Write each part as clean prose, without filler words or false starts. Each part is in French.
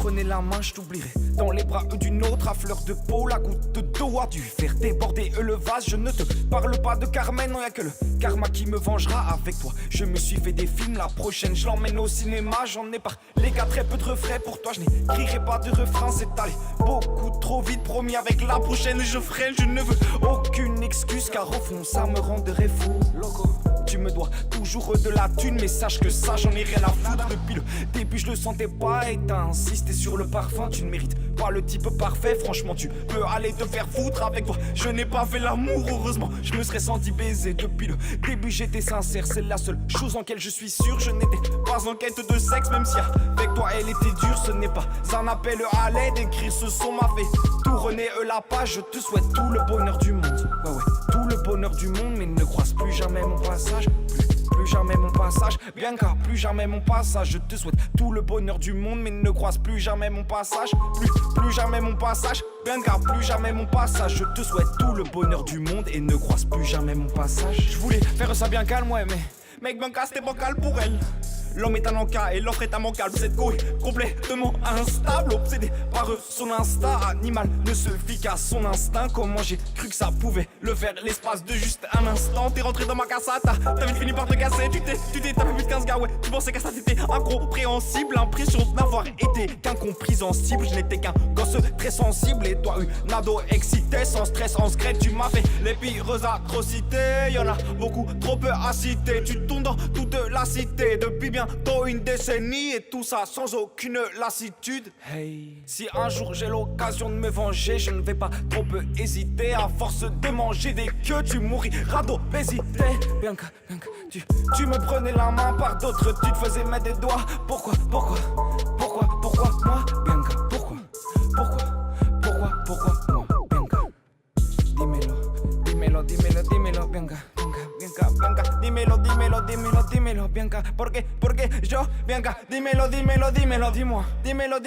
prenais la main, je t'oublierais dans les bras d'une autre à fleur de peau. La goutte d'eau a dû faire déborder le vase. Je ne te parle pas de Carmen, non y'a que le karma qui me vengera. Avec toi je me suis fait des films, la prochaine je l'emmène au cinéma. J'en ai pas les gars, très peu de refrains. Pour toi je n'écrirai pas de refrain, c'est allé beaucoup trop vite. Promis, avec la prochaine je freine. Je ne veux aucune excuse car au fond ça me rendrait fou. Loco, tu me dois toujours de la thune, mais sache que ça j'en ai rien à foutre. Depuis le début je le sentais pas et t'as insisté sur le parfum. Tu ne mérites pas le type parfait, franchement tu peux aller te faire foutre. Avec toi je n'ai pas fait l'amour, heureusement je me serais senti baiser. Depuis le début j'étais sincère, c'est la seule chose en laquelle je suis sûr. Je n'étais pas en quête de sexe, même si avec toi elle était dure. Ce n'est pas un appel à l'aide, écrire ce son m'a fait tourner la page. Je te souhaite tout le bonheur du monde, ouais tout le bonheur du monde, mais ne croise plus jamais mon passage. Plus jamais mon passage, bien car plus jamais mon passage. Je te souhaite tout le bonheur du monde, mais ne croise plus jamais mon passage. Plus jamais mon passage, bien car plus jamais mon passage. Je te souhaite tout le bonheur du monde et ne croise plus jamais mon passage. Je voulais faire ça bien calme, ouais, mais mec, Bianca c'était bancal pour elle. L'homme est un encas et l'offre est immanquable. Cette go est complètement instable, obsédé par son instinct. Animal ne se fie qu'à son instinct. Comment j'ai cru que ça pouvait le faire l'espace de juste un instant. T'es rentré dans ma cassata, t'as vite fini par te casser. Tu t'es tapé plus de 15 gars, ouais. Tu pensais qu'à ça t'étais incompréhensible. L'impression d'avoir été qu'incompréhensible. Je n'étais qu'un gosse très sensible et toi une ado excitée. Sans stress, en secret, tu m'as fait les pires atrocités. Y'en a beaucoup trop peu à citer. Tu tombes dans toute la cité depuis bientôt une décennie et tout ça sans aucune lassitude. Hey, si un jour j'ai l'occasion de me venger, je ne vais pas trop hésiter. À force de manger des queues, tu mourras d'obésité. Bianca, tu me prenais la main par d'autres, tu te faisais mettre des doigts. Pourquoi moi, Bianca? Pourquoi moi, Bianca? Dímelo, Bianca. Dímelo, Bianca. ¿Por qué yo, Bianca? Dímelo, dis-moi. Dímelo.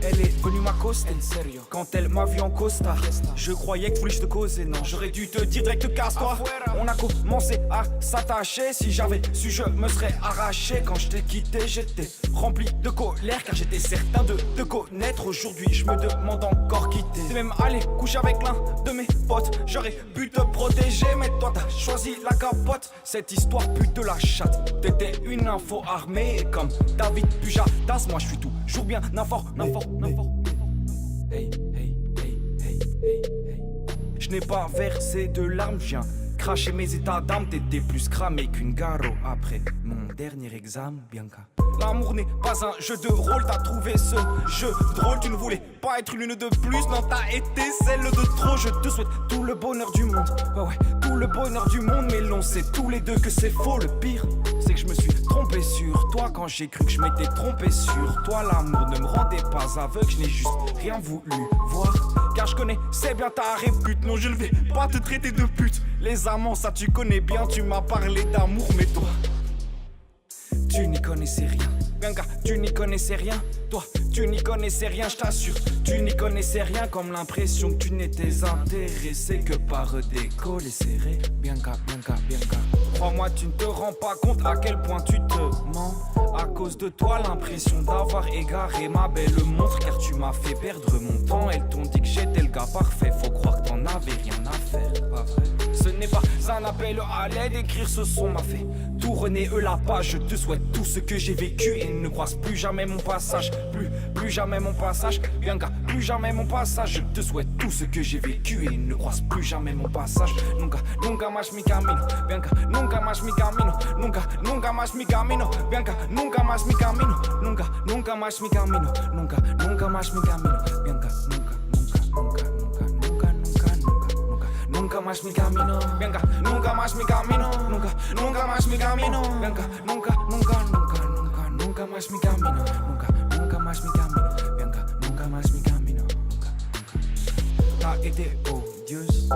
Elle est venue m'accoster, sérieux. Quand elle m'a vu en costard, je croyais que je te causais, non. J'aurais dû te dire direct, casse-toi. On a commencé à s'attacher. Si j'avais su, je me serais arraché. Quand je t'ai quitté, j'étais rempli de colère, car j'étais certain de te connaître. Aujourd'hui, je me demande encore quitter. T'es même allé coucher avec l'un de mes potes. J'aurais pu te protéger, mais toi t'as choisi la capote. Cette histoire pute de la chatte. T'étais une info armée, et comme David Pujadas, moi je suis toujours bien informé. Hey. Je n'ai pas versé de larmes, je viens cracher mes états d'âme. T'étais plus cramé qu'une garo après mon dernier examen, Bianca. L'amour n'est pas un jeu de rôle, t'as trouvé ce jeu drôle. Tu ne voulais pas être l'une de plus, non t'as été celle de trop. Je te souhaite tout le bonheur du monde, ouais, tout le bonheur du monde. Mais l'on sait tous les deux que c'est faux. Le pire, c'est que je me suis trompé sur toi quand j'ai cru que je m'étais trompé sur toi. L'amour ne me rendait pas aveugle, je n'ai juste rien voulu voir. Car je connaissais bien ta répute, non je ne vais pas te traiter de pute. Les amants ça tu connais bien, tu m'as parlé d'amour, mais toi tu n'y connaissais rien. Bianca, tu n'y connaissais rien. Toi, tu n'y connaissais rien, je t'assure. Tu n'y connaissais rien, comme l'impression que tu n'étais intéressé que par des collets serrés. Bianca. Crois-moi, tu ne te rends pas compte à quel point tu te mens. À cause de toi, l'impression d'avoir égaré ma belle montre. Car tu m'as fait perdre mon temps. Elles t'ont dit que j'étais le gars parfait. Faut croire que t'en avais rien à faire, pas vrai? Ce n'est pas un appel à l'aide, écrire ce son m'a fait tourner la page. Je te souhaite tout ce que j'ai vécu et ne croise plus jamais mon passage. Plus jamais mon passage, Bianca, plus jamais mon passage. Je te souhaite tout ce que j'ai vécu et ne croise plus jamais mon passage. Nunca más mi camino, Bianca, nunca más mi camino. Nunca más mi camino, Bianca, nunca más mi camino. Nunca más mi camino, nunca más mi camino, Bianca, nunca más mi camino, Bianca, nunca más mi camino, nunca más mi camino, Bianca, nunca más mi camino, nunca más mi camino, Bianca, nunca más mi camino, nunca. T'as été odieuse.